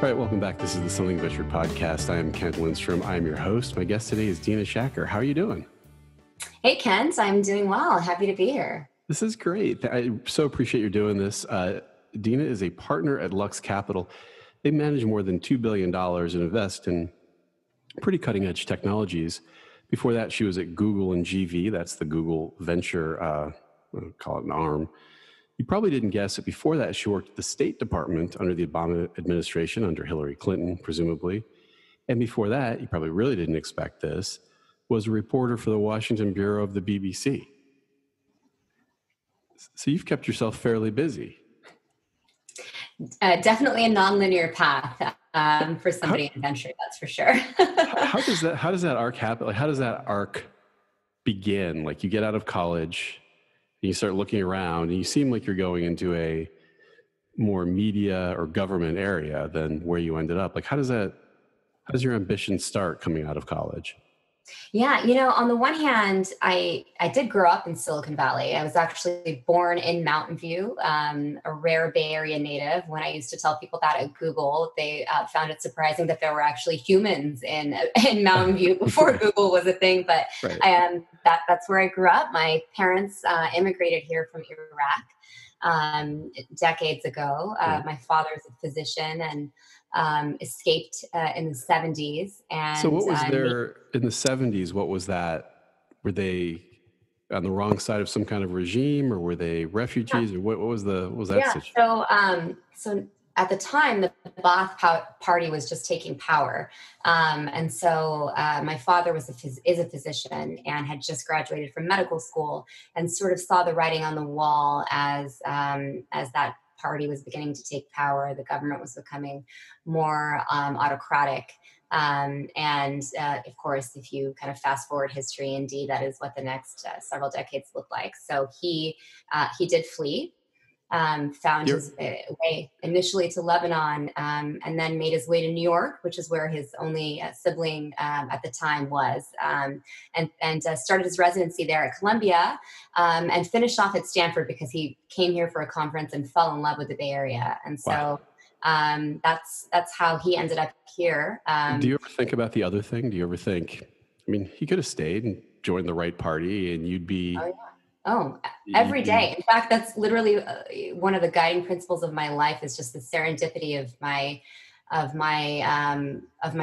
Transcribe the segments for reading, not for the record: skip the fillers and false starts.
All right, welcome back. This is the Something Venture podcast. I am Kent Lindstrom. I am your host. My guest today is Deena Shakir. How are you doing? Hey, Kent. I'm doing well. Happy to be here. This is great. I so appreciate you doing this. Deena is a partner at Lux Capital. They manage more than $2 billion and invest in pretty cutting-edge technologies. Before that, she was at Google and GV. That's the Google Venture, I'll call it an arm. You probably didn't guess it. Before that, she worked at the State Department under the Obama administration, under Hillary Clinton, presumably. And before that, you probably really didn't expect this, was a reporter for the Washington Bureau of the BBC. So you've kept yourself fairly busy. Definitely a nonlinear path for somebody in venture, that's for sure. How does that arc happen? Like, how does that arc begin? Like, you get out of college, and you start looking around, and you seem like you're going into a more media or government area than where you ended up. Like, how does your ambition start coming out of college? Yeah, on the one hand, I did grow up in Silicon Valley. I was actually born in Mountain View, a rare Bay Area native. When I used to tell people that at Google, they found it surprising that there were actually humans in Mountain View before Google was a thing. But Right. That's where I grew up. My parents immigrated here from Iraq decades ago. My father's a physician and escaped in the 70s. And So what was there in the 70s? What was that? Were they on the wrong side of some kind of regime, or were they refugees, or what was that situation? So at the time, the Ba'ath Party was just taking power. And so my father is a physician and had just graduated from medical school and sort of saw the writing on the wall as that party was beginning to take power. The government was becoming more autocratic. Of course, if you kind of fast forward history, indeed, that is what the next several decades look like. So he did flee, found his way initially to Lebanon, and then made his way to New York, which is where his only sibling at the time was, and started his residency there at Columbia, and finished off at Stanford because he came here for a conference and fell in love with the Bay Area. And so that's how he ended up here. Do you ever think about the other thing? Do you ever think, he could have stayed and joined the right party and you'd be... Every day. In fact, that's literally one of the guiding principles of my life, is just the serendipity of my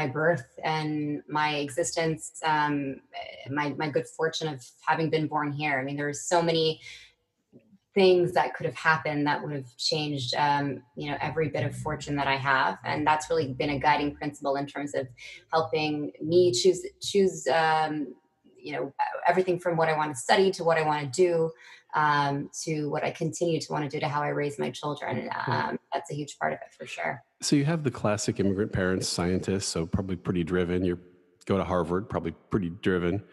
birth and my existence, my good fortune of having been born here. There's so many things that could have happened that would have changed, every bit of fortune that I have. And that's really been a guiding principle in terms of helping me choose everything from what I want to study to what I want to do, to what I continue to want to do, to how I raise my children. That's a huge part of it for sure. So you have the classic immigrant parents, scientists, so probably pretty driven. You go to Harvard, probably pretty driven.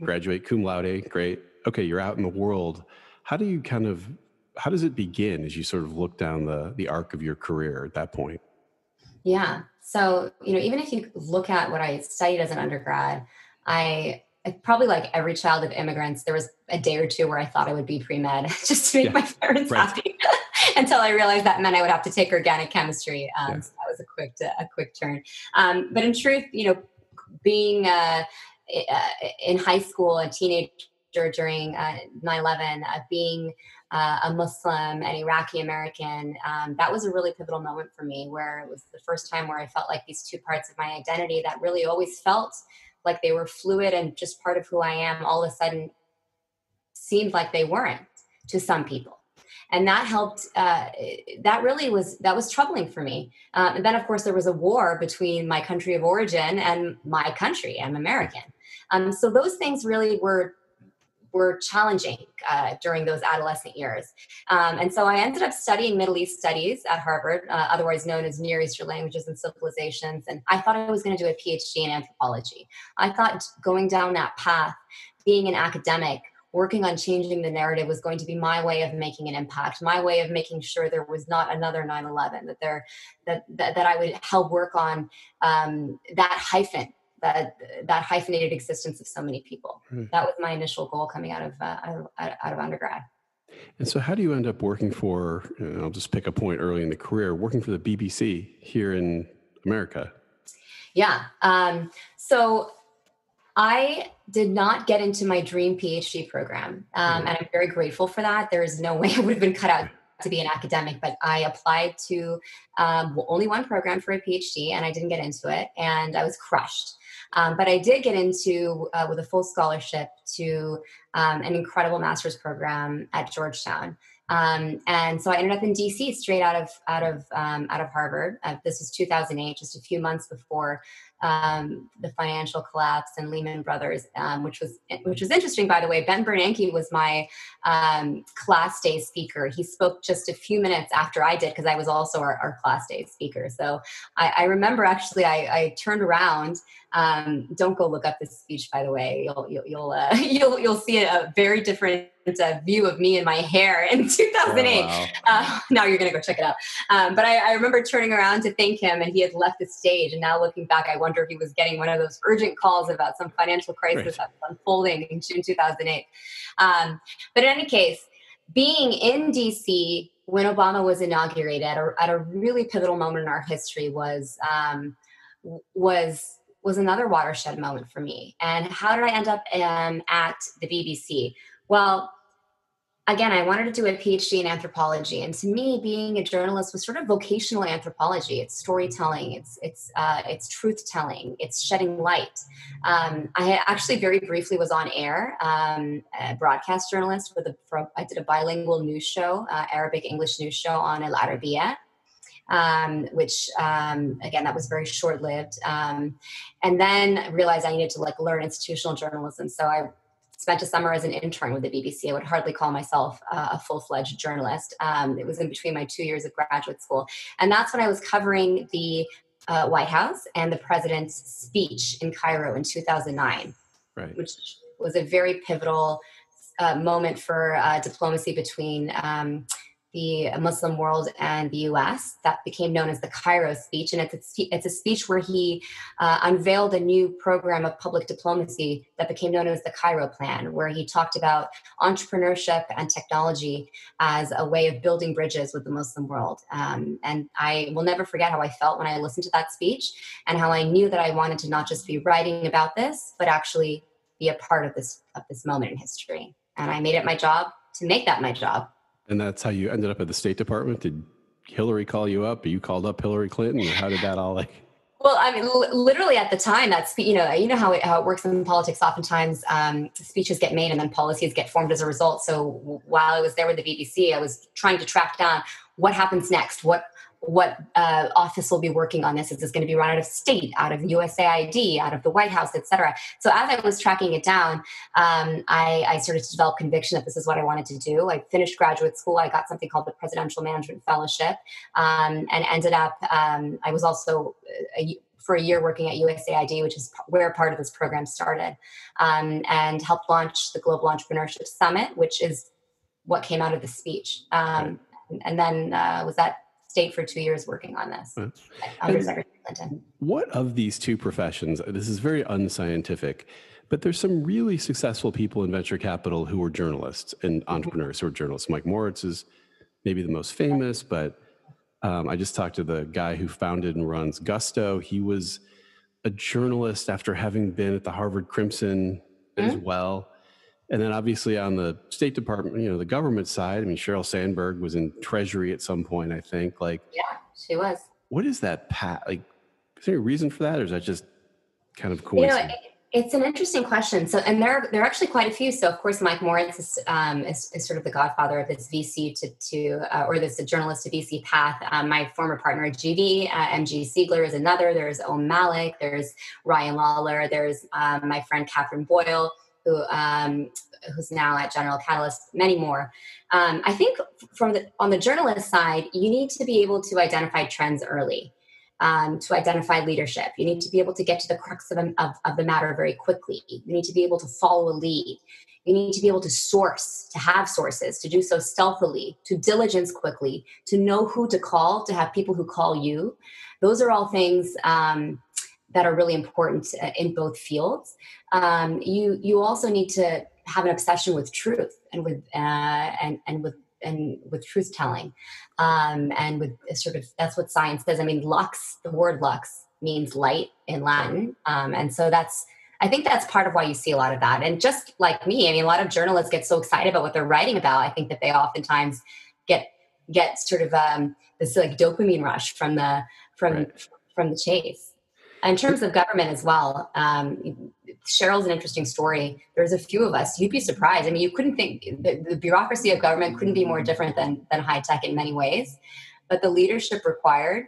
Graduate cum laude, great. Okay, you're out in the world. How does it begin as you sort of look down the arc of your career at that point? Yeah. So, even if you look at what I studied as an undergrad, I probably, like every child of immigrants, there was a day or two where I thought I would be pre-med just to make my parents happy, until I realized that meant I would have to take organic chemistry. So that was a quick turn. But in truth, being in high school, a teenager during 9/11, being a Muslim and Iraqi American, that was a really pivotal moment for me, where it was the first time where I felt like these two parts of my identity that really always felt like they were fluid and just part of who I am, all of a sudden seemed like they weren't to some people. And that helped, that was troubling for me. And then of course there was a war between my country of origin and my country. I'm American. So those things really were challenging during those adolescent years. And so I ended up studying Middle East studies at Harvard, otherwise known as Near Eastern Languages and Civilizations. And I thought I was going to do a PhD in anthropology. I thought going down that path, being an academic, working on changing the narrative was going to be my way of making an impact, my way of making sure there was not another 9/11, that I would help work on that hyphenated existence of so many people. That was my initial goal coming out of undergrad. And so how do you end up working for, I'll just pick a point early in the career, working for the BBC here in America? Yeah. So I did not get into my dream PhD program, and I'm very grateful for that. There is no way I would have been cut out to be an academic, but I applied to only one program for a PhD, and I didn't get into it, and I was crushed. But I did get into with a full scholarship to an incredible master's program at Georgetown. And so I ended up in DC straight out of Harvard. This was 2008, just a few months before the financial collapse and Lehman Brothers, which was interesting, by the way. Ben Bernanke was my class day speaker. He spoke just a few minutes after I did because I was also our class day speaker. So I remember actually I turned around. Don't go look up this speech, by the way. You'll see a very different view of me and my hair in 2008. Oh, wow. Now you're going to go check it out. But I remember turning around to thank him, and he had left the stage. And now looking back, I wonder if he was getting one of those urgent calls about some financial crisis that was unfolding in June 2008. But in any case, being in DC when Obama was inaugurated at a really pivotal moment in our history was another watershed moment for me. And how did I end up at the BBC? Well, again, I wanted to do a PhD in anthropology, and to me, being a journalist was sort of vocational anthropology. It's storytelling, it's truth telling, it's shedding light. I actually very briefly was on air, a broadcast journalist I did a bilingual news show, Arabic English news show on Al Arabiya. Which again, that was very short lived. And then I realized I needed to learn institutional journalism. So I spent a summer as an intern with the BBC. I would hardly call myself a full-fledged journalist. It was in between my 2 years of graduate school. And that's when I was covering the White House and the president's speech in Cairo in 2009, which was a very pivotal moment for diplomacy between the Muslim world and the U.S. That became known as the Cairo speech. And it's a speech where he unveiled a new program of public diplomacy that became known as the Cairo Plan, where he talked about entrepreneurship and technology as a way of building bridges with the Muslim world. And I will never forget how I felt when I listened to that speech, and how I knew that I wanted to not just be writing about this, but actually be a part of this moment in history. And I made it my job to make that my job. And that's how you ended up at the State Department? Did Hillary call you up? Or you called up Hillary Clinton? Or how did that all Well, I mean, literally at the time, you know how it works in politics. Oftentimes, speeches get made and then policies get formed as a result. So while I was there with the BBC, I was trying to track down what happens next. What office will be working on this? Is this going to be run out of state, out of USAID, out of the White House, et cetera? So as I was tracking it down, I started to develop conviction that this is what I wanted to do. I finished graduate school. I got something called the Presidential Management Fellowship, and ended up, I was also for a year working at USAID, which is where part of this program started, and helped launch the Global Entrepreneurship Summit, which is what came out of the speech. And then was at State for 2 years working on this under Secretary Clinton. What of these two professions, this is very unscientific, but there's some really successful people in venture capital who are journalists and entrepreneurs who are journalists. Mike Moritz is maybe the most famous, but I just talked to the guy who founded and runs Gusto. He was a journalist after having been at the Harvard Crimson as well. And then obviously on the State Department, the government side, I mean, Sheryl Sandberg was in Treasury at some point, I think. Yeah, she was. What is that path? Is there a reason for that, or is that just kind of coincidence? It's an interesting question. So, and there are actually quite a few. So, of course, Mike Moritz is sort of the godfather of this VC or this journalist to VC path. My former partner at GV, MG Siegler, is another. There's Om Malik. There's Ryan Lawler. There's my friend Catherine Boyle, who's now at General Catalyst, many more. I think on the journalist side, you need to be able to identify trends early, to identify leadership. You need to be able to get to the crux of the matter very quickly. You need to be able to follow a lead. You need to be able to source, to have sources, to do so stealthily, to diligence quickly, to know who to call, to have people who call you. Those are all things that are really important in both fields. You also need to have an obsession with truth and with truth telling, and with sort of, that's what science says. I mean, lux, the word lux means light in Latin, and so I think that's part of why you see a lot of that. And just like me, I mean, a lot of journalists get so excited about what they're writing about. I think that they oftentimes get sort of this like dopamine rush from the chase. In terms of government as well, Cheryl's an interesting story. There's a few of us. You'd be surprised. I mean, you couldn't think the bureaucracy of government couldn't be more different than high tech in many ways, but the leadership required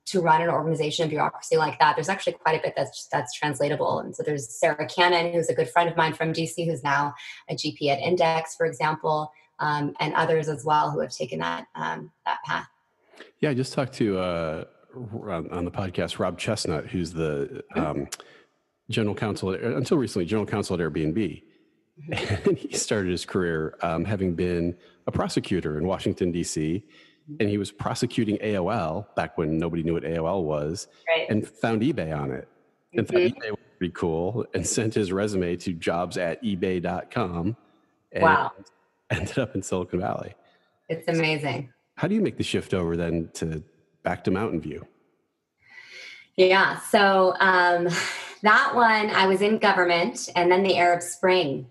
to run an organization and bureaucracy like that, there's actually quite a bit that's translatable. And so there's Sarah Cannon, who's a good friend of mine from DC, who's now a GP at Index, for example, and others as well who have taken that path. Yeah, I just talked to on the podcast Rob Chestnut, who's the general counsel, until recently, general counsel at Airbnb. Mm-hmm. And he started his career having been a prosecutor in Washington, D.C., and he was prosecuting AOL back when nobody knew what AOL was, and found eBay on it, and thought eBay was pretty cool, and sent his resume to jobs@ebay.com, and ended up in Silicon Valley. It's amazing. How do you make the shift over then back to Mountain View? Yeah, so that one, I was in government, and then the Arab Spring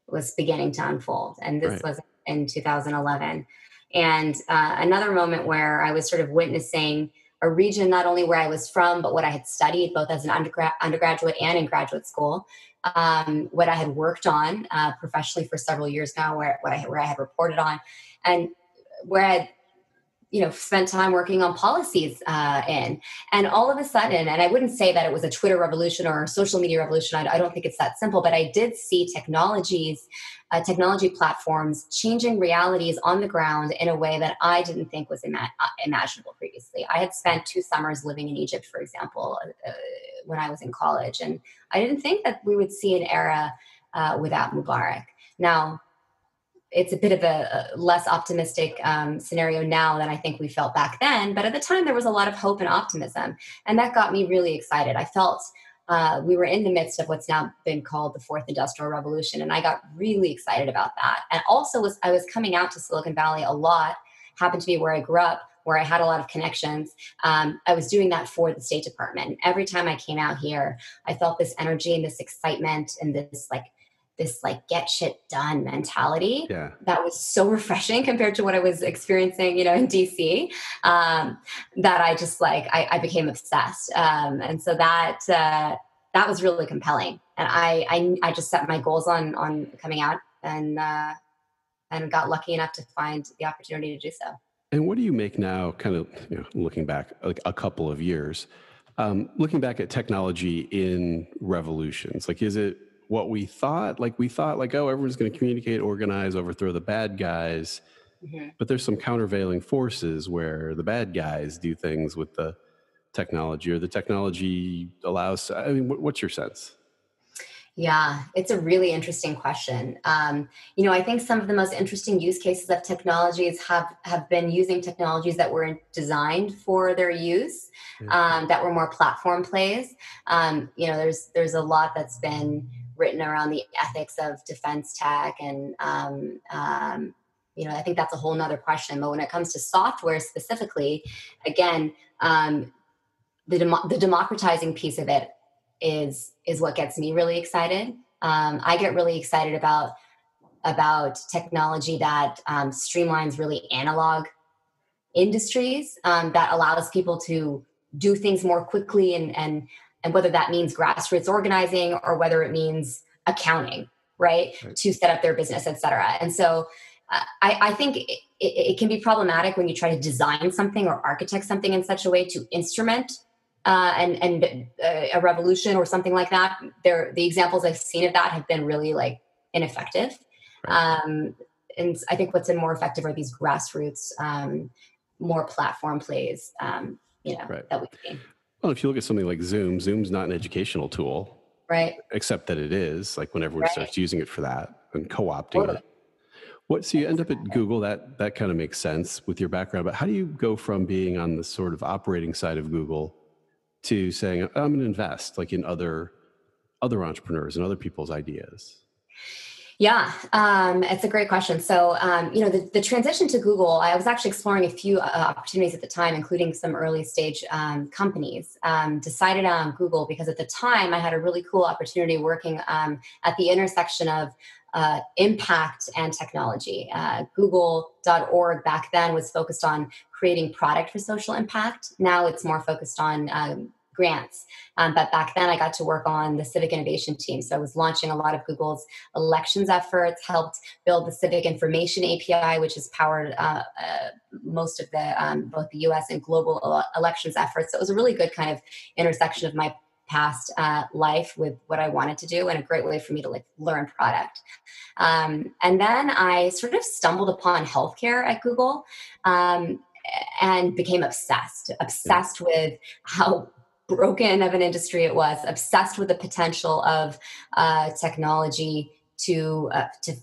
was beginning to unfold, and this was in 2011. And another moment where I was sort of witnessing a region, not only where I was from, but what I had studied, both as an undergraduate and in graduate school, what I had worked on professionally for several years now, where I had reported on, and where I had spent time working on policies and all of a sudden, and I wouldn't say that it was a Twitter revolution or a social media revolution. I don't think it's that simple, but I did see technology platforms changing realities on the ground in a way that I didn't think was imaginable previously. I had spent 2 summers living in Egypt, for example, when I was in college, and I didn't think that we would see an era without Mubarak. Now, it's a bit of a less optimistic scenario now than I think we felt back then. But at the time, there was a lot of hope and optimism. And that got me really excited. I felt we were in the midst of what's now been called the Fourth Industrial Revolution. And I got really excited about that. And also, I was coming out to Silicon Valley a lot, happened to be where I grew up, where I had a lot of connections. I was doing that for the State Department. And every time I came out here, I felt this energy and this excitement and this get shit done mentality that was so refreshing compared to what I was experiencing, in DC, that I just I became obsessed. And so that was really compelling. And I just set my goals on coming out and got lucky enough to find the opportunity to do so. And what do you make now, kind of looking back like a couple of years, looking back at technology in revolutions? Is it what we thought? Oh, everyone's going to communicate, organize, overthrow the bad guys. Mm-hmm. But there's some countervailing forces where the bad guys do things with the technology, or the technology allows. I mean, what's your sense? Yeah, it's a really interesting question. I think some of the most interesting use cases of technologies have been using technologies that were designed for their use, that were more platform plays. There's a lot that's been written around the ethics of defense tech, and I think that's a whole nother question. But when it comes to software specifically, again, the democratizing piece of it is what gets me really excited. I get really excited about technology that streamlines really analog industries, that allows people to do things more quickly, and whether that means grassroots organizing or whether it means accounting, right? To set up their business, et cetera. And so I think it can be problematic when you try to design something or architect something in such a way to instrument and a revolution or something like that. The examples I've seen of that have been really ineffective. Right. And I think what's been more effective are these grassroots, more platform plays, that we've seen. Well, if you look at something like Zoom's not an educational tool, right? Except that it is, when everyone starts using it for that and co-opting it. So you end up at Google, that kind of makes sense with your background, but how do you go from being on the sort of operating side of Google to saying, I'm going to invest in other entrepreneurs and other people's ideas? Yeah, it's a great question. So, the transition to Google, I was actually exploring a few opportunities at the time, including some early stage companies. Decided on Google because at the time I had a really cool opportunity working at the intersection of impact and technology. Google.org back then was focused on creating product for social impact. Now it's more focused on grants. But back then I got to work on the civic innovation team. So I was launching a lot of Google's elections efforts, helped build the civic information API, which has powered most of the both the US and global elections efforts. So it was a really good kind of intersection of my past life with what I wanted to do, and a great way for me to learn product. And then I sort of stumbled upon healthcare at Google and became obsessed with how broken of an industry it was, obsessed with the potential of technology to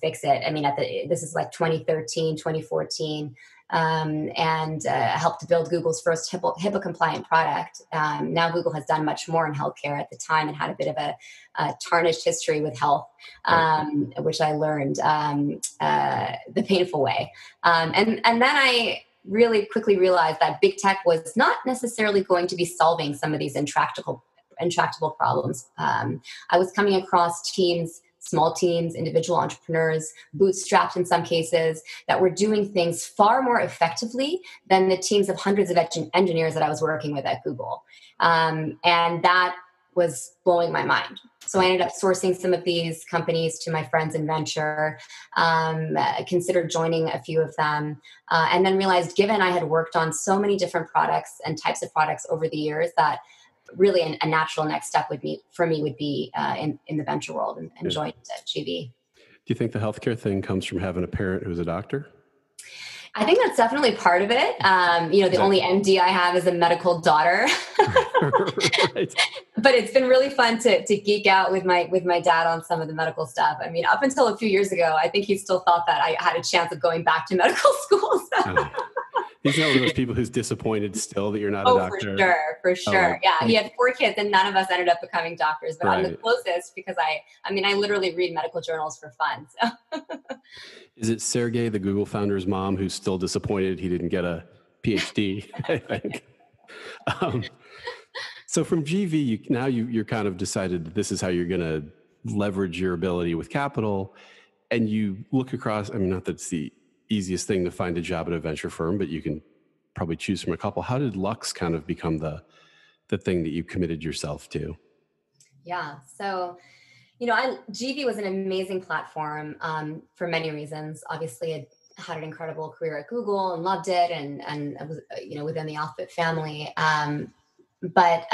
fix it. I mean, this is like 2013, 2014, and helped to build Google's first HIPAA compliant product. Now Google has done much more in healthcare. At the time, it had a bit of a tarnished history with health, which I learned the painful way. And then I really quickly realized that big tech was not necessarily going to be solving some of these intractable problems. I was coming across small teams, individual entrepreneurs, bootstrapped in some cases, that were doing things far more effectively than the teams of hundreds of engineers that I was working with at Google. And that was blowing my mind. So I ended up sourcing some of these companies to my friends in venture, considered joining a few of them, and then realized, given I had worked on so many different products and types of products over the years, that really a natural next step would be in the venture world and join GV. Do you think the healthcare thing comes from having a parent who's a doctor? I think that's definitely part of it. The only MD I have is a medical daughter. Right. But it's been really fun to geek out with my dad on some of the medical stuff. I mean, up until a few years ago, I think he still thought that I had a chance of going back to medical school. So. He's not one of those people who's disappointed still that you're not a doctor. For sure. Yeah, he had 4 kids, and none of us ended up becoming doctors. But I'm the closest because I literally read medical journals for fun. So. Is it Sergey, the Google founder's mom, who's still disappointed he didn't get a PhD? I think. So from GV, you're kind of decided that this is how you're going to leverage your ability with capital, and you look across. I mean, not that it's the easiest thing to find a job at a venture firm, but you can probably choose from a couple. How did Lux kind of become the thing that you committed yourself to? Yeah. So, GV was an amazing platform for many reasons. Obviously, I had an incredible career at Google and loved it, and I was, within the Alphabet family. But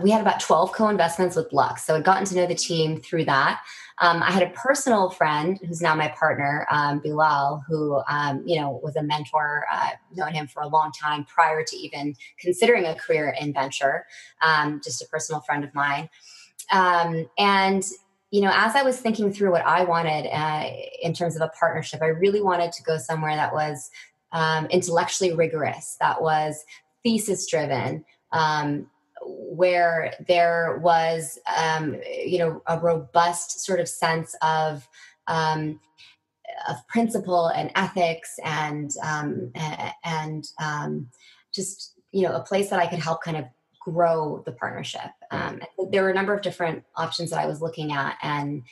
we had about 12 co-investments with Lux. So I'd gotten to know the team through that. I had a personal friend who's now my partner, Bilal, who, was a mentor. Known him for a long time prior to even considering a career in venture, just a personal friend of mine. As I was thinking through what I wanted in terms of a partnership, I really wanted to go somewhere that was intellectually rigorous, that was thesis driven, where there was, a robust sort of sense of principle and ethics and just, a place that I could help kind of grow the partnership. There were a number of different options that I was looking at, and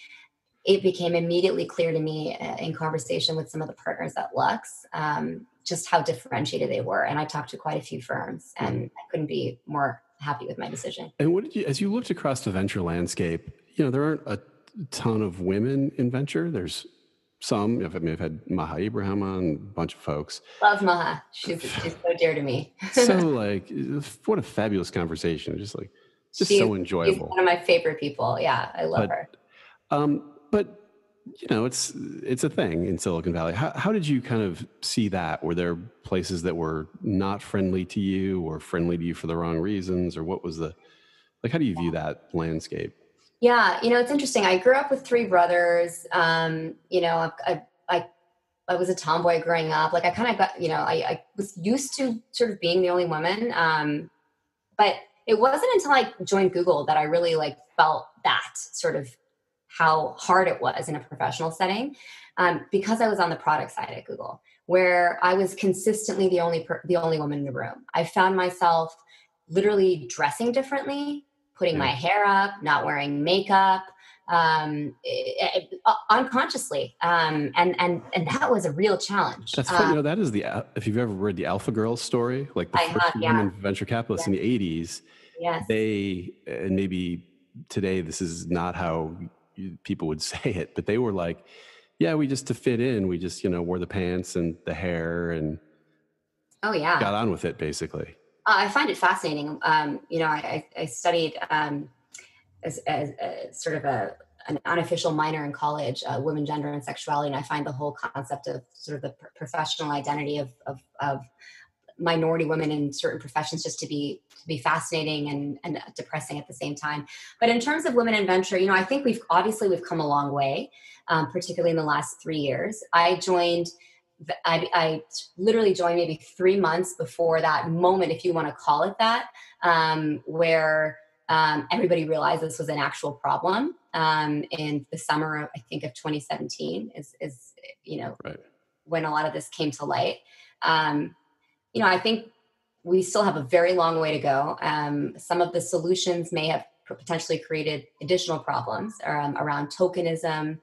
it became immediately clear to me in conversation with some of the partners at Lux, just how differentiated they were. And I talked to quite a few firms, and I couldn't be more happy with my decision. And as you looked across the venture landscape, there aren't a ton of women in venture. There's some. I've had Maha Ibrahim on, a bunch of folks. Love Maha. She's so dear to me. So what a fabulous conversation. Just so enjoyable. She's one of my favorite people. Yeah, I love her. But it's a thing in Silicon Valley. How did you kind of see that? Were there places that were not friendly to you, or friendly to you for the wrong reasons, or what was how do you view that landscape? Yeah, it's interesting. I grew up with 3 brothers. I was a tomboy growing up. I kind of got, I was used to sort of being the only woman. But it wasn't until I joined Google that I really felt that sort of how hard it was in a professional setting, because I was on the product side at Google, where I was consistently the only woman in the room. I found myself literally dressing differently, putting my hair up, not wearing makeup, unconsciously, and that was a real challenge. That's funny. That is if you've ever read the Alpha Girls story, like the first women venture capitalists in the 80s, they, and maybe today this is not how people would say it, but they were like, yeah, we just, to fit in, we just, wore the pants and the hair and got on with it, basically. I find it fascinating. I studied as sort of an unofficial minor in college, women, gender, and sexuality, and I find the whole concept of sort of the professional identity of minority women in certain professions just to be fascinating and depressing at the same time. But in terms of women in venture, I think we've come a long way, particularly in the last 3 years. I literally joined maybe 3 months before that moment, if you want to call it that, where everybody realized this was an actual problem. In the summer, I think, of 2017 is when a lot of this came to light. I think we still have a very long way to go. Some of the solutions may have potentially created additional problems around tokenism,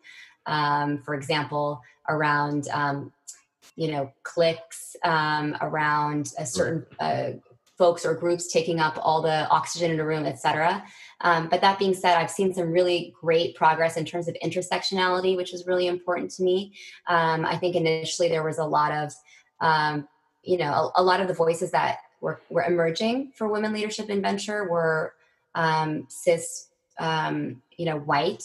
for example, around clicks, around a certain folks or groups taking up all the oxygen in a room, et cetera. But that being said, I've seen some really great progress in terms of intersectionality, which is really important to me. I think initially there was a lot of, a lot of the voices that were emerging for women leadership in venture were cis, white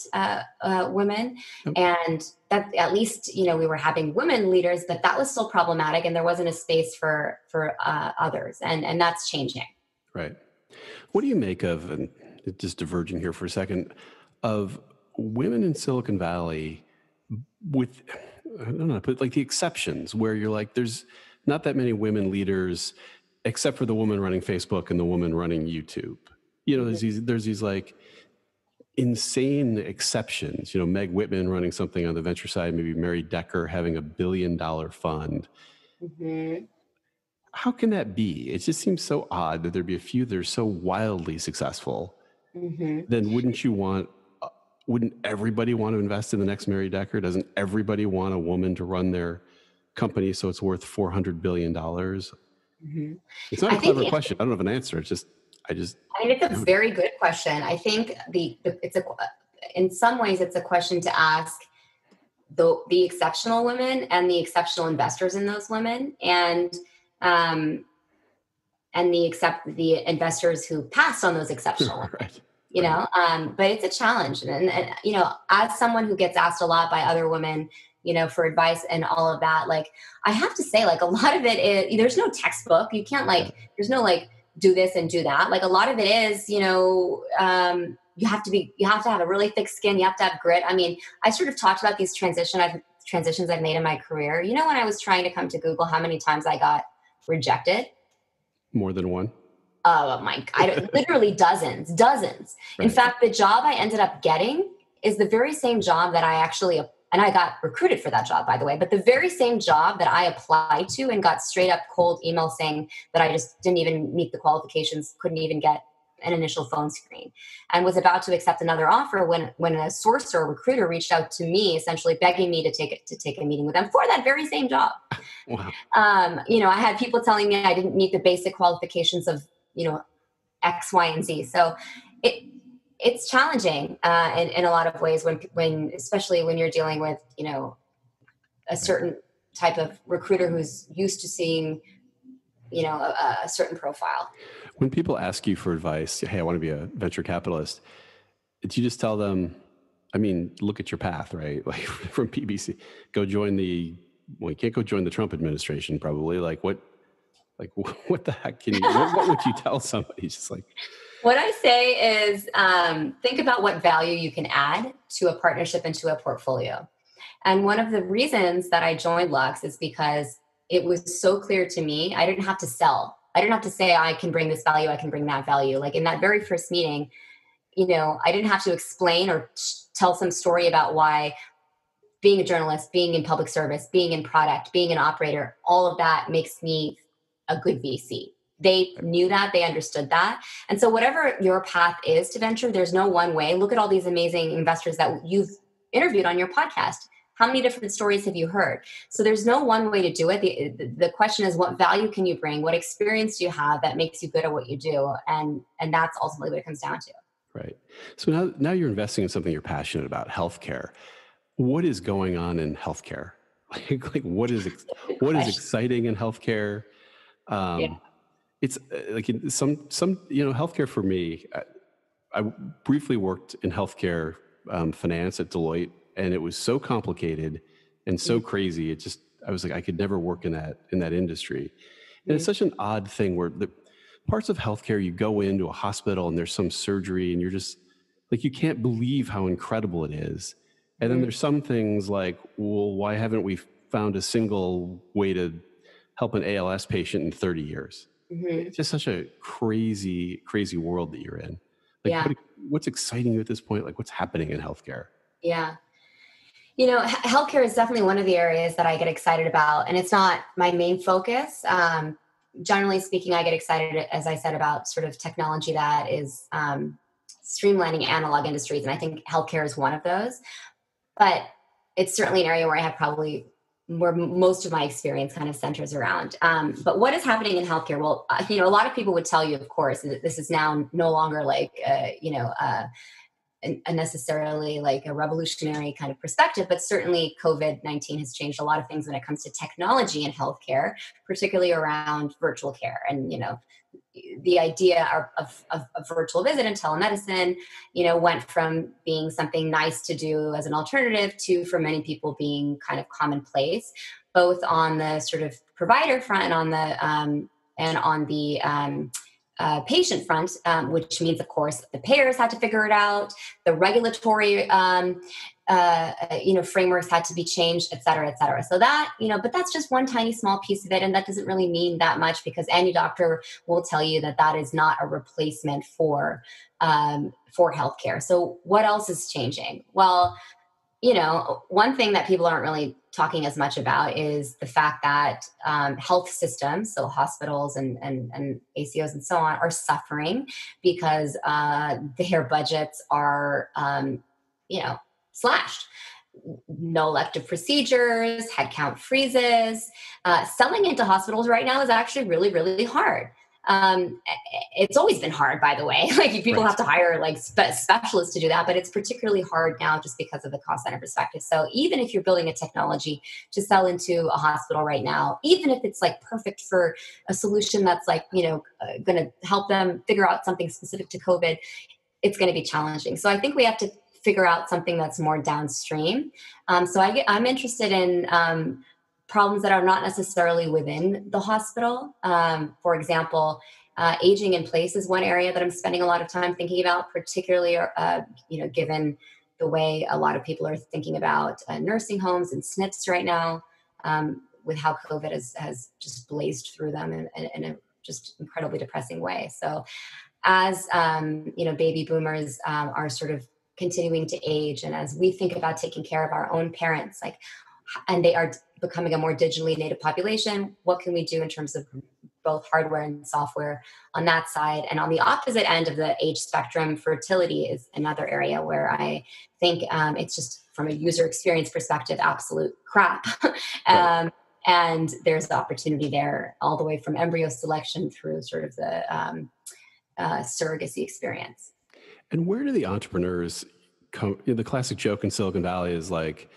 women. And that, at least, we were having women leaders, but that was still problematic, and there wasn't a space for others. And that's changing. Right. What do you make of, and just diverging here for a second, of women in Silicon Valley with, I don't know, but like the exceptions where you're like, there's not that many women leaders, except for the woman running Facebook and the woman running YouTube. There's these like insane exceptions. Meg Whitman running something on the venture side, maybe Mary Decker having $1 billion fund. Mm-hmm. How can that be? It just seems so odd that there'd be a few that are so wildly successful. Mm-hmm. Then wouldn't everybody want to invest in the next Mary Decker? Doesn't everybody want a woman to run their company so it's worth $400 billion? Mm-hmm. It's not a clever question. I don't have an answer. It's a very good question. I think in some ways it's a question to ask the exceptional women and the exceptional investors in those women, and the investors who passed on those exceptional women. Right. But it's a challenge, and as someone who gets asked a lot by other women, for advice and all of that, like, I have to say, like, a lot of it is, there's no textbook. You can't there's no do this and do that. Like, a lot of it is, you have to have a really thick skin. You have to have grit. I mean, I sort of talked about these transitions I've made in my career. When I was trying to come to Google, how many times I got rejected? More than one. Oh my God, literally dozens. Right. In fact, the job I ended up getting is the very same job that and I got recruited for that job, by the way, but the very same job that I applied to and got straight up cold email saying that I just didn't even meet the qualifications, couldn't even get an initial phone screen, and was about to accept another offer when a sourcer or recruiter reached out to me, essentially begging me to take a meeting with them for that very same job. Wow. I had people telling me I didn't meet the basic qualifications of, X, Y, and Z. So it's challenging in a lot of ways when especially when you're dealing with, a certain type of recruiter who's used to seeing, a certain profile. When people ask you for advice, hey, I want to be a venture capitalist, did you just tell them, look at your path, right? Like, from PBC, you can't go join the Trump administration, probably. What the heck what would you tell somebody? Just like, what I say is, think about what value you can add to a partnership and to a portfolio. And one of the reasons that I joined Lux is because it was so clear to me. I didn't have to sell. I didn't have to say, I can bring this value, I can bring that value. Like, in that very first meeting, I didn't have to explain or tell some story about why being a journalist, being in public service, being in product, being an operator, all of that makes me a good VC. They knew that, they understood that. And so whatever your path is to venture, there's no one way. Look at all these amazing investors that you've interviewed on your podcast. How many different stories have you heard? So there's no one way to do it. The question is, what value can you bring? What experience do you have that makes you good at what you do? And that's ultimately what it comes down to. Right. So now you're investing in something you're passionate about, healthcare. What is going on in healthcare? Like what is exciting in healthcare? It's like some healthcare for me. I briefly worked in healthcare finance at Deloitte, and it was so complicated and so crazy. I was like, I could never work in that industry. And it's such an odd thing where the parts of healthcare, you go into a hospital and there's some surgery and you're just like, you can't believe how incredible it is. And then there's some things like, well, why haven't we found a single way to help an ALS patient in 30 years? It's just such a crazy, crazy world that you're in. Like, what's exciting you at this point? Like, what's happening in healthcare? Yeah. Healthcare is definitely one of the areas that I get excited about, and it's not my main focus. Generally speaking, I get excited, as I said, about sort of technology that is streamlining analog industries. And I think healthcare is one of those, but it's certainly an area where most of my experience kind of centers around. But what is happening in healthcare? Well, a lot of people would tell you, of course, that this is now no longer like, necessarily like a revolutionary kind of perspective, but certainly COVID-19 has changed a lot of things when it comes to technology in healthcare, particularly around virtual care. And, the idea of virtual visit and telemedicine, went from being something nice to do as an alternative to, for many people, being kind of commonplace, both on the sort of provider front and on the patient front, which means, of course, the payers had to figure it out, the regulatory frameworks had to be changed, et cetera, et cetera. So that, but that's just one tiny small piece of it. And that doesn't really mean that much, because any doctor will tell you that is not a replacement for healthcare. So what else is changing? Well, one thing that people aren't really talking as much about is the fact that health systems, so hospitals and ACOs and so on, are suffering because their budgets are, slashed. No elective procedures, headcount freezes. Selling into hospitals right now is actually really, really hard. It's always been hard, by the way. Like, people have to hire like specialists to do that, but it's particularly hard now just because of the cost center perspective. So even if you're building a technology to sell into a hospital right now, even if it's like perfect for a solution that's like, going to help them figure out something specific to COVID, it's going to be challenging. So I think we have to figure out something that's more downstream. So I'm interested in problems that are not necessarily within the hospital. For example, aging in place is one area that I'm spending a lot of time thinking about, particularly, given the way a lot of people are thinking about nursing homes and SNFs right now, with how COVID has just blazed through them in a just incredibly depressing way. So as, baby boomers are sort of continuing to age, and as we think about taking care of our own parents, and they are becoming a more digitally native population, what can we do in terms of both hardware and software on that side? And on the opposite end of the age spectrum, fertility is another area where I think it's just, from a user experience perspective, absolute crap. And there's the opportunity there, all the way from embryo selection through sort of the surrogacy experience. And where do the entrepreneurs come? The classic joke in Silicon Valley is like,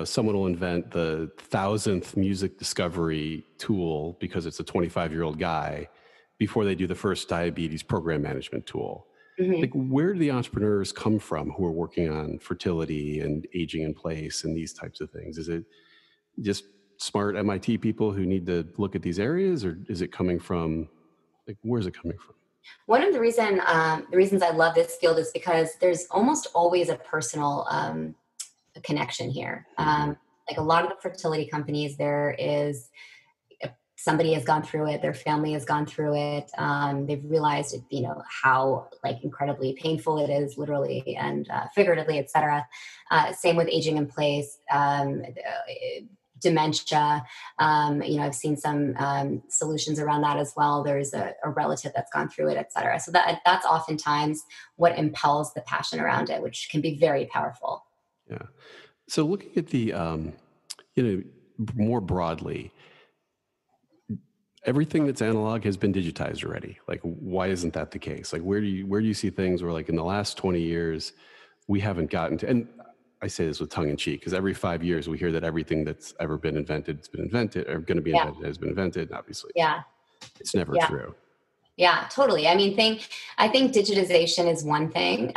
someone will invent the 1,000th music discovery tool because it's a 25-year-old guy before they do the first diabetes program management tool. Mm-hmm. Like, where do the entrepreneurs come from who are working on fertility and aging in place and these types of things? Is it just smart MIT people who need to look at these areas, or is it coming from, where's it coming from? One of the reasons I love this field is because there's almost always a personal connection here. Like a lot of the fertility companies, there is somebody has gone through it, their family has gone through it. They've realized, how like incredibly painful it is, literally and figuratively, et cetera. Same with aging in place, dementia. I've seen some solutions around that as well. There's a relative that's gone through it, et cetera. So that's oftentimes what impels the passion around it, which can be very powerful. Yeah. So looking at the, more broadly, everything that's analog has been digitized already. Like, why isn't that the case? Like, where do you see things where, like, in the last 20 years, we haven't gotten to, and I say this with tongue in cheek, because every 5 years we hear that everything that's ever been invented, it's been invented, or going to be invented, has been invented. And obviously, Yeah. it's never Yeah. true. Yeah, totally. I think digitization is one thing.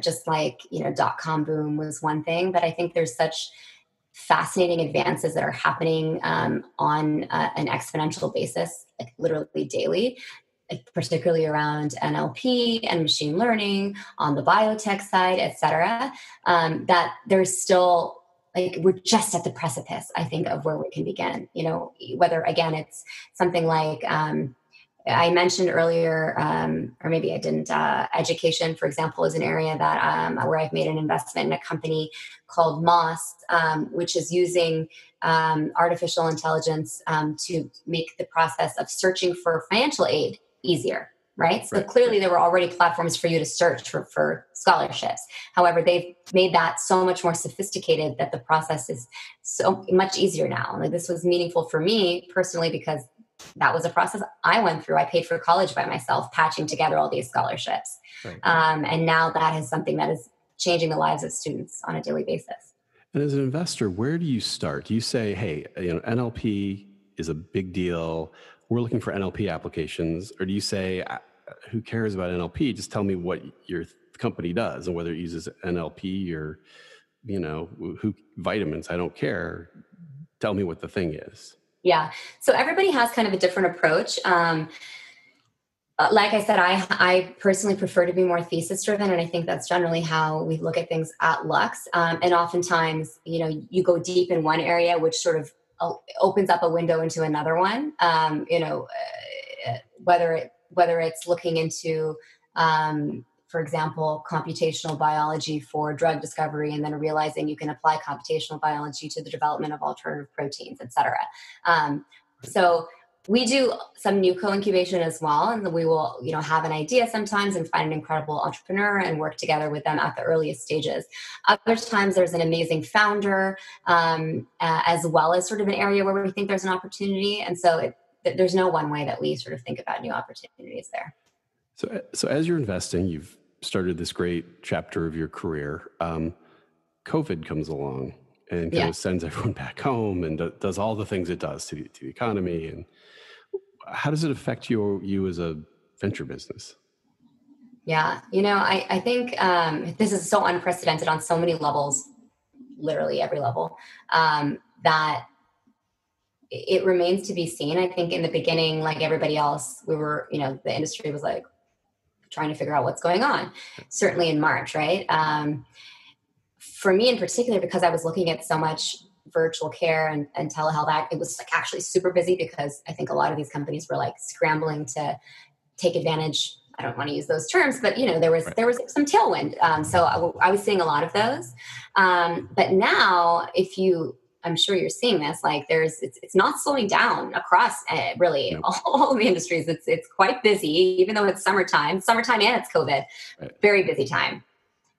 Just like, .com boom was one thing, but I think there's such fascinating advances that are happening on an exponential basis, like literally daily, like particularly around NLP and machine learning on the biotech side, et cetera, that there's still, like, we're just at the precipice, I think, of where we can begin, whether, again, it's something like, I mentioned earlier, or maybe I didn't, education, for example, is an area that where I've made an investment in a company called Moss, which is using artificial intelligence to make the process of searching for financial aid easier. Right. So clearly there were already platforms for you to search for scholarships. However, they've made that so much more sophisticated that the process is so much easier now. Like, this was meaningful for me personally, because that was a process I went through. I paid for college by myself, patching together all these scholarships. Right. And now that is something that is changing the lives of students on a daily basis. And as an investor, where do you start? Do you say, hey, NLP is a big deal, we're looking for NLP applications? Or do you say, who cares about NLP? Just tell me what your company does, and whether it uses NLP or, who vitamins, I don't care. Tell me what the thing is. Yeah. So everybody has kind of a different approach. Like I said, I personally prefer to be more thesis driven. And I think that's generally how we look at things at Lux. And oftentimes, you go deep in one area, which sort of opens up a window into another one. Whether it's looking into, for example, computational biology for drug discovery, and then realizing you can apply computational biology to the development of alternative proteins, et cetera. So we do some new co-incubation as well, and we will, have an idea sometimes and find an incredible entrepreneur and work together with them at the earliest stages. Other times there's an amazing founder, as well as sort of an area where we think there's an opportunity. And so there's no one way that we sort of think about new opportunities there. So as you're investing, you've started this great chapter of your career. COVID comes along and kind of sends everyone back home and does all the things it does to the economy. And how does it affect you as a venture business? Yeah, I think this is so unprecedented on so many levels, literally every level, that it remains to be seen. I think in the beginning, like everybody else, we were, the industry was like trying to figure out what's going on, certainly in March, right? For me in particular, because I was looking at so much virtual care and telehealth, it was like actually super busy, because I think a lot of these companies were like scrambling to take advantage. I don't want to use those terms, but there was some tailwind. So I was seeing a lot of those. But now, I'm sure you're seeing this, like it's not slowing down across really all the industries. It's quite busy, even though it's summertime and it's COVID, very busy time.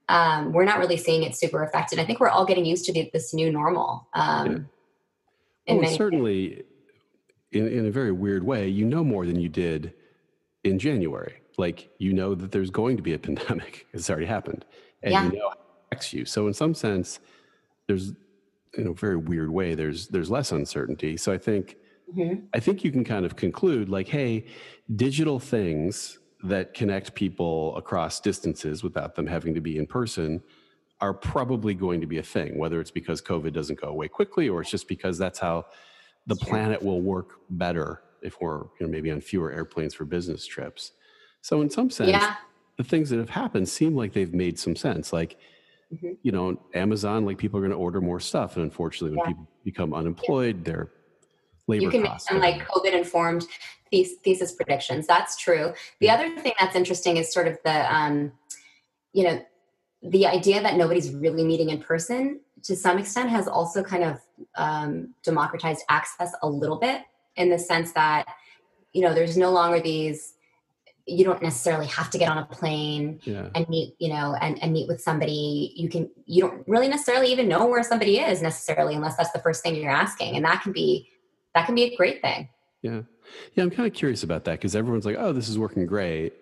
We're not really seeing it super affected. I think we're all getting used to this new normal. Certainly in a very weird way, more than you did in January. Like, that there's going to be a pandemic. It's already happened. And how it affects you. So in some sense, there's, in a very weird way, there's less uncertainty. So I think you can kind of conclude, like, hey, digital things that connect people across distances without them having to be in person are probably going to be a thing, whether it's because COVID doesn't go away quickly, or it's just because that's how the planet will work better if we're maybe on fewer airplanes for business trips. So in some sense, the things that have happened seem like they've made some sense. Like, Amazon, like, people are going to order more stuff. And unfortunately, when people become unemployed, they're You labor can make costs some down. like COVID informed thesis predictions. That's true. The Yeah. other thing that's interesting is sort of you know, the idea that nobody's really meeting in person to some extent has also kind of democratized access a little bit, in the sense that, there's no longer these, you don't necessarily have to get on a plane Yeah. and meet, and meet with somebody. You don't really necessarily even know where somebody is necessarily, unless that's the first thing you're asking. And that can be a great thing. Yeah. Yeah. I'm kind of curious about that because everyone's like, oh, this is working great.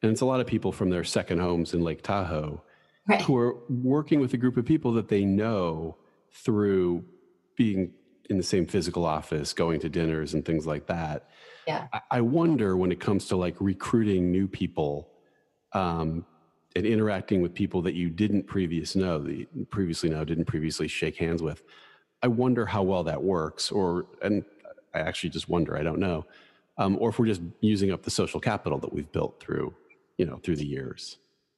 And it's a lot of people from their second homes in Lake Tahoe Right. who are working with a group of people that they know through being in the same physical office, going to dinners and things like that. Yeah. I wonder when it comes to like recruiting new people and interacting with people that you didn't previously know, didn't previously shake hands with. I wonder how well that works, and I actually just wonder, I don't know, or if we're just using up the social capital that we've built through the years.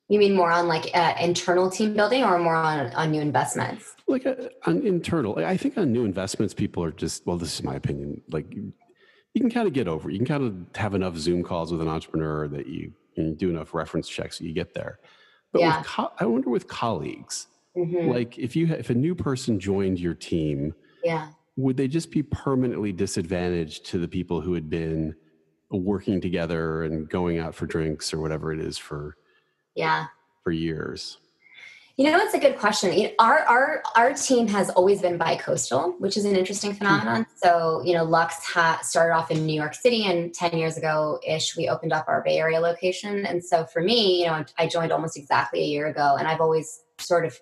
You mean more on like internal team building, or more on new investments? Like on internal, I think on new investments, people are just, well, this is my opinion. Like you can kind of get over it. You can kind of have enough Zoom calls with an entrepreneur that you do enough reference checks that you get there. But Yeah. I wonder with colleagues, Hmm. like if a new person joined your team, Yeah. would they just be permanently disadvantaged to the people who had been working together and going out for drinks or whatever it is for Yeah. years? It's a good question. Our team has always been bi-coastal, which is an interesting phenomenon. So, Lux started off in New York City, and 10 years ago ish, we opened up our Bay Area location. And so for me, I joined almost exactly a year ago, and I've always sort of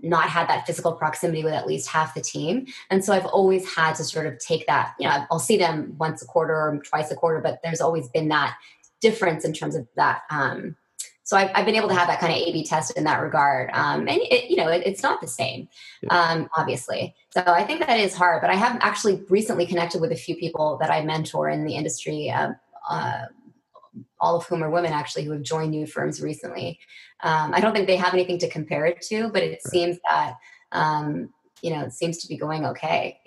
not had that physical proximity with at least half the team. And so I've always had to sort of take that, I'll see them once a quarter or twice a quarter, but there's always been that difference in terms of that. So I've been able to have that kind of A/B test in that regard, and it's not the same, obviously. So I think that is hard. But I have actually recently connected with a few people that I mentor in the industry, all of whom are women actually, who have joined new firms recently. I don't think they have anything to compare it to, but it Right. seems that it seems to be going okay.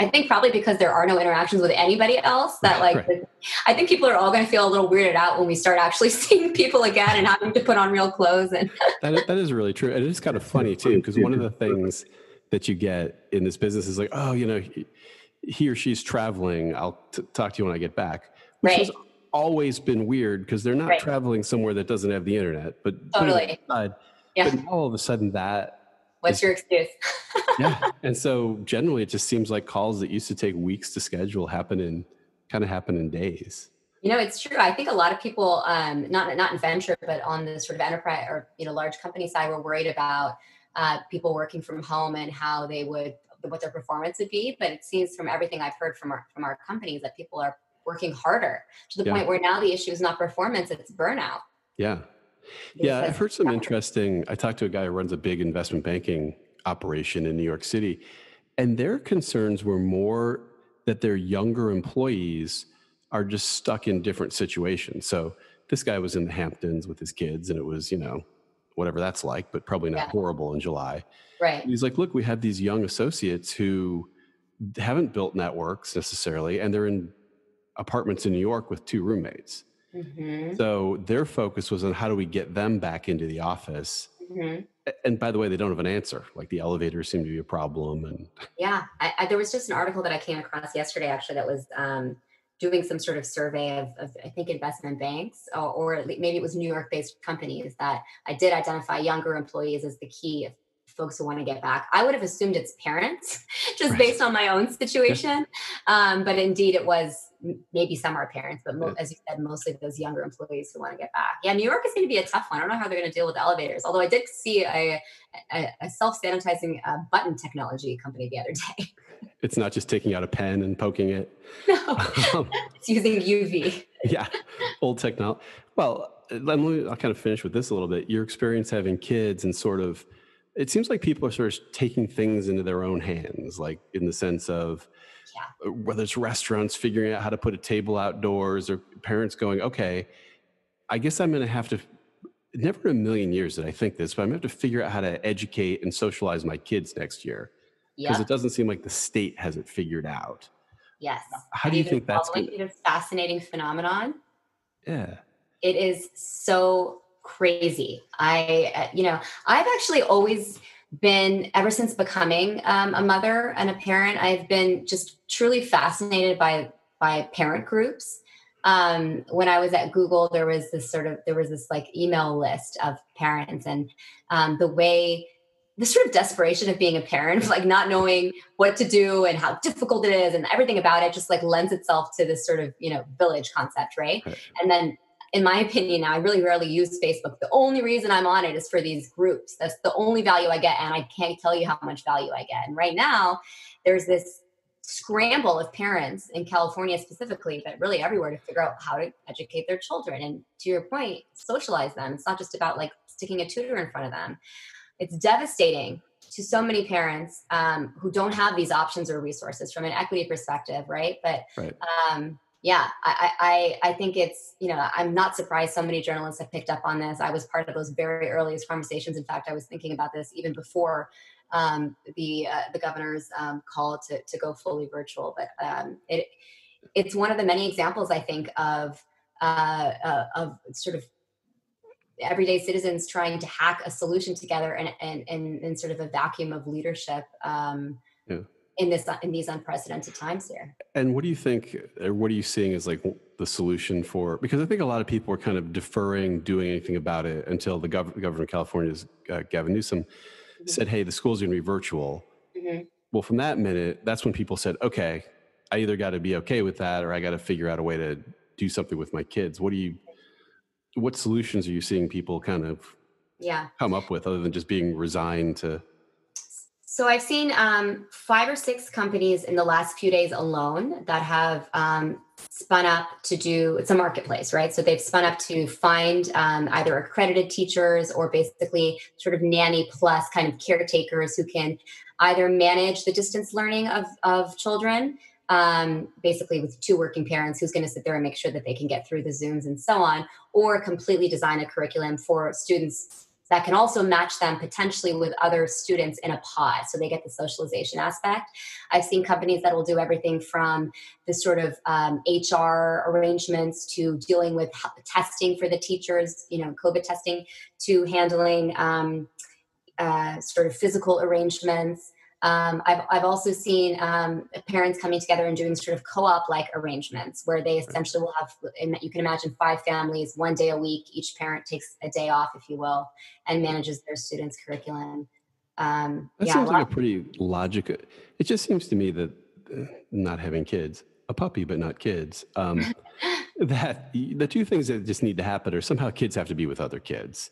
I think probably because there are no interactions with anybody else, that like Right. I think people are all going to feel a little weirded out when we start actually seeing people again and having to put on real clothes. And That is really true. And it is kind of funny too, because one of the things that you get in this business is like, oh, he or she's traveling. I'll talk to you when I get back, which has right, always been weird because they're not right, traveling somewhere that doesn't have the internet. But putting that totally, aside, but yeah. now all of a sudden that What's is, your excuse? yeah. And so generally it just seems like calls that used to take weeks to schedule happen in days. It's true. I think a lot of people, not in venture, but on the sort of enterprise or large company side, were worried about people working from home and what their performance would be. But it seems from everything I've heard from our companies that people are working harder, to the Yeah. point where now the issue is not performance, it's burnout. Yeah. Yeah. I've heard some interesting, I talked to a guy who runs a big investment banking operation in New York City, and their concerns were more that their younger employees are just stuck in different situations. So this guy was in the Hamptons with his kids, and it was, whatever that's like, but probably not Yeah, horrible in July. right. And he's like, look, we have these young associates who haven't built networks necessarily, and they're in apartments in New York with two roommates. Hmm. So their focus was on how do we get them back into the office. Hmm. And by the way, they don't have an answer. Like the elevators seem to be a problem. And Yeah, there was just an article that I came across yesterday, actually, that was doing some sort of survey of I think investment banks, or maybe it was New York-based companies, that I did identify younger employees as the key of folks who want to get back. I would have assumed it's parents, just right. based on my own Yeah. situation, but indeed it was maybe some are parents, but Yeah. as you said, mostly those younger employees who want to get back. Yeah, New York is going to be a tough one. I don't know how they're going to deal with elevators. Although I did see a self-sanitizing button technology company the other day. It's not just taking out a pen and poking it. No, Um, it's using UV. yeah. Old technology. Well, I'll kind of finish with this a little bit. Your experience having kids and sort of, it seems like people are sort of taking things into their own hands, like in the sense of Yeah. whether it's restaurants figuring out how to put a table outdoors or parents going, okay, I guess I'm going to have to, never in a million years did I think this, but I'm going to have to figure out how to educate and socialize my kids next year. Because Yep. it doesn't seem like the state has it figured out. Yes. How Have do you you been think that's following going to, this fascinating phenomenon? yeah. It is so crazy. I've actually always been, ever since becoming a mother and a parent, I've been just truly fascinated by parent groups. When I was at Google, there was this like email list of parents, and the sort of desperation of being a parent, like not knowing what to do and how difficult it is, and everything about it just like lends itself to this sort of village concept, right? Right. And then in my opinion, now I really rarely use Facebook. The only reason I'm on it is for these groups. That's the only value I get. And I can't tell you how much value I get. And right now, there's this scramble of parents in California specifically, but really everywhere, to figure out how to educate their children. And to your point, socialize them. It's not just about like sticking a tutor in front of them. It's devastating to so many parents who don't have these options or resources from an equity perspective, right? But Right. yeah, I think it's, I'm not surprised so many journalists have picked up on this. I was part of those very earliest conversations. In fact, I was thinking about this even before the governor's call to go fully virtual. But it's one of the many examples, I think, of sort of everyday citizens trying to hack a solution together and in sort of a vacuum of leadership Yeah. in these unprecedented times here. And what do you think, or what are you seeing as like the solution for, because I think a lot of people are kind of deferring doing anything about it until the governor of California's Gavin Newsom Mhm. said, hey, the school's going to be virtual. Mhm. Well, from that minute, that's when people said, okay, I either got to be okay with that or I got to figure out a way to do something with my kids. What solutions are you seeing people kind of Yeah. come up with other than just being resigned to? So I've seen 5 or 6 companies in the last few days alone that have spun up to do, it's a marketplace, right? So they've spun up to find either accredited teachers or basically sort of nanny plus kind of caretakers who can either manage the distance learning of children, basically with 2 working parents who's going to sit there and make sure that they can get through the Zooms and so on, or completely design a curriculum for students that can also match them potentially with other students in a pod. So they get the socialization aspect. I've seen companies that will do everything from the sort of HR arrangements to dealing with testing for the teachers, COVID testing, to handling sort of physical arrangements. I've also seen parents coming together and doing sort of co-op like arrangements where they essentially will have, you can imagine 5 families, 1 day a week. Each parent takes a day off, if you will, and manages their students' curriculum. That seems like a pretty logical. It just seems to me that not having kids, a puppy, but not kids, that the two things that just need to happen are somehow kids have to be with other kids.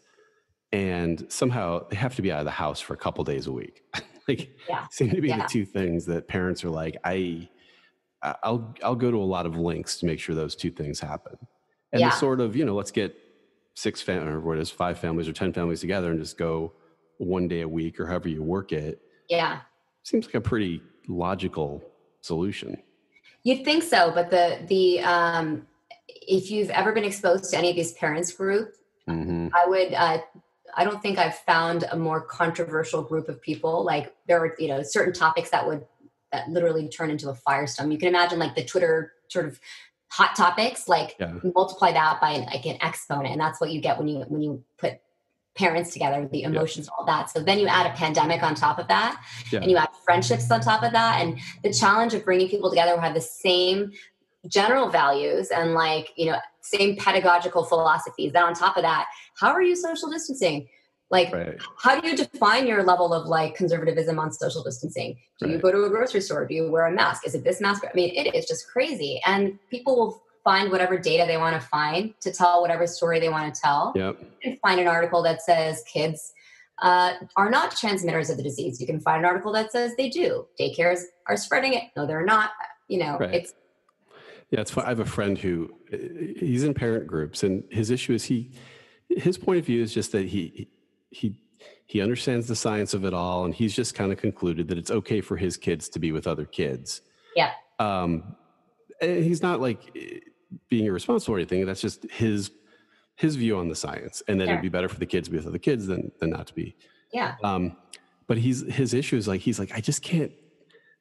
And somehow they have to be out of the house for a couple days a week. Like, Yeah, seem to be the yeah, two things that parents are like, I'll go to a lot of lengths to make sure those two things happen. And the yeah, sort of, let's get 6 or what is 5 families or 10 families together and just go 1 day a week or however you work it. yeah. Seems like a pretty logical solution. You'd think so, but the if you've ever been exposed to any of these parents group, Mm-hmm. I don't think I've found a more controversial group of people. Like there are, certain topics that literally turn into a firestorm. You can imagine like the Twitter sort of hot topics, like Yeah. multiply that by like an exponent. And that's what you get when you put parents together, the emotions, all that. So then you add a pandemic on top of that, and you add friendships on top of that. And the challenge of bringing people together who have the same general values and same pedagogical philosophies. Then on top of that, how are you social distancing? Like, Right. how do you define your level of like conservatism on social distancing? Do you go to a grocery store? Do you wear a mask? Is it this mask? I mean, it is just crazy. And people will find whatever data they want to find to tell whatever story they want to tell. Yep. You can find an article that says kids are not transmitters of the disease. You can find an article that says they do. Daycares are spreading it. No, they're not. Right. It's fun. I have a friend who he's in parent groups, and his issue is his point of view is just that he understands the science of it all, and he's just kind of concluded that it's okay for his kids to be with other kids. Yeah. And he's not like being irresponsible or anything. That's just his view on the science, and that it'd be better for the kids to be with other kids than not to be. Yeah. But his issue is like, he's like, I just can't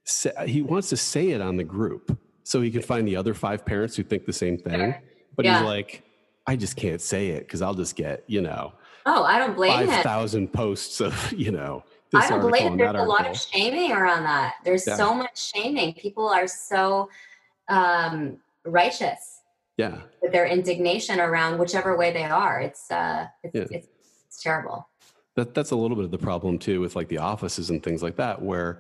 say, he wants to say it on the group so he can find the other 5 parents who think the same thing. Sure. But he's Yeah. like, I just can't say it because I'll just get, Oh, I don't blame him. 5,000 posts of, I this don't article believe and there's that a lot article. of shaming around that. There's Yeah. so much shaming. People are so righteous Yeah. with their indignation around whichever way they are. It's terrible. That's a little bit of the problem too with like the offices and things like that, where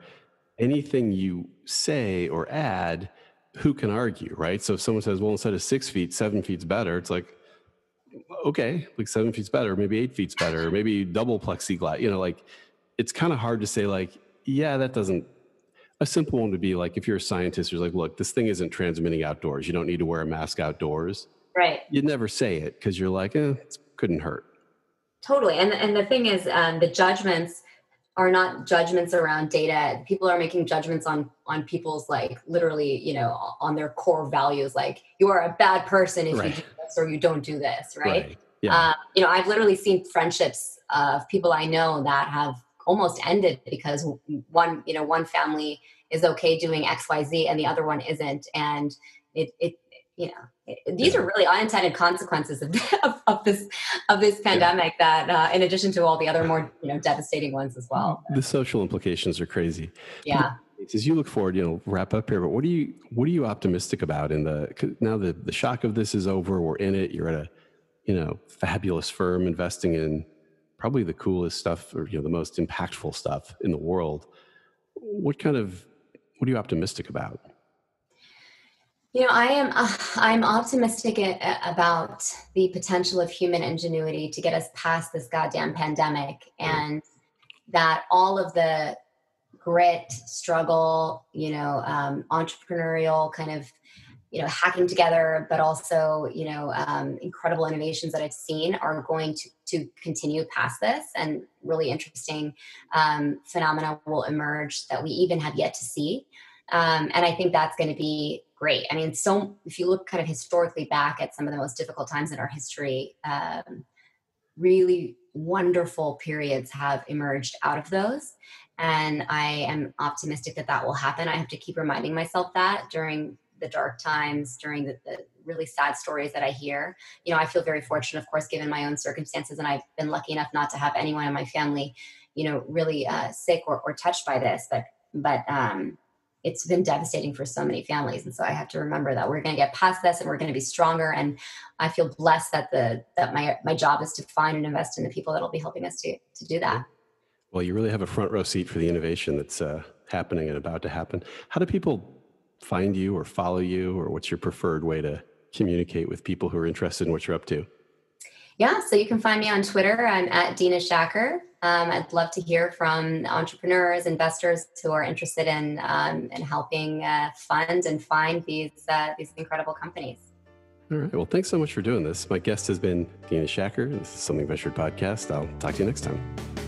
anything you say or add, who can argue, right? So if someone says, well, instead of 6 feet, 7 feet's better, it's like, okay, like 7 feet's better, maybe 8 feet's better, maybe double plexiglass, like it's kind of hard to say like, yeah, that doesn't, a simple one would be like, if you're a scientist, you're like, look, this thing isn't transmitting outdoors. You don't need to wear a mask outdoors. Right. You'd never say it because you're like, it couldn't hurt. Totally. And the thing is, the judgments are not judgments around data. People are making judgments on people's, like, literally, on their core values. Like, you are a bad person if you do this or you don't do this. Right. Yeah. I've literally seen friendships of people I know that have almost ended because one family is okay doing XYZ and the other one isn't. And these are really unintended consequences of this pandemic that, in addition to all the other more, devastating ones as well. The social implications are crazy. Yeah. As you look forward, wrap up here, but what are you optimistic about now the shock of this is over, we're in it, you're at a, fabulous firm investing in probably the coolest stuff or, the most impactful stuff in the world. What are you optimistic about? I'm optimistic about the potential of human ingenuity to get us past this goddamn pandemic, and that all of the grit, struggle, entrepreneurial kind of, hacking together, but also, incredible innovations that I've seen are going to continue past this, and really interesting phenomena will emerge that we even have yet to see. And I think that's going to be great. I mean, so if you look kind of historically back at some of the most difficult times in our history, really wonderful periods have emerged out of those. And I am optimistic that will happen. I have to keep reminding myself that during the dark times, during the really sad stories that I hear. I feel very fortunate, of course, given my own circumstances, and I've been lucky enough not to have anyone in my family, really sick or touched by this. But it's been devastating for so many families. And so I have to remember that we're going to get past this and we're going to be stronger. And I feel blessed that my job is to find and invest in the people that will be helping us to do that. Well, you really have a front row seat for the innovation that's happening and about to happen. How do people find you or follow you, or what's your preferred way to communicate with people who are interested in what you're up to? Yeah, so you can find me on Twitter. I'm at Deena Shakir. I'd love to hear from entrepreneurs, investors who are interested in helping fund and find these incredible companies. All right. Well, thanks so much for doing this. My guest has been Deena Shakir. This is Something Ventured Podcast. I'll talk to you next time.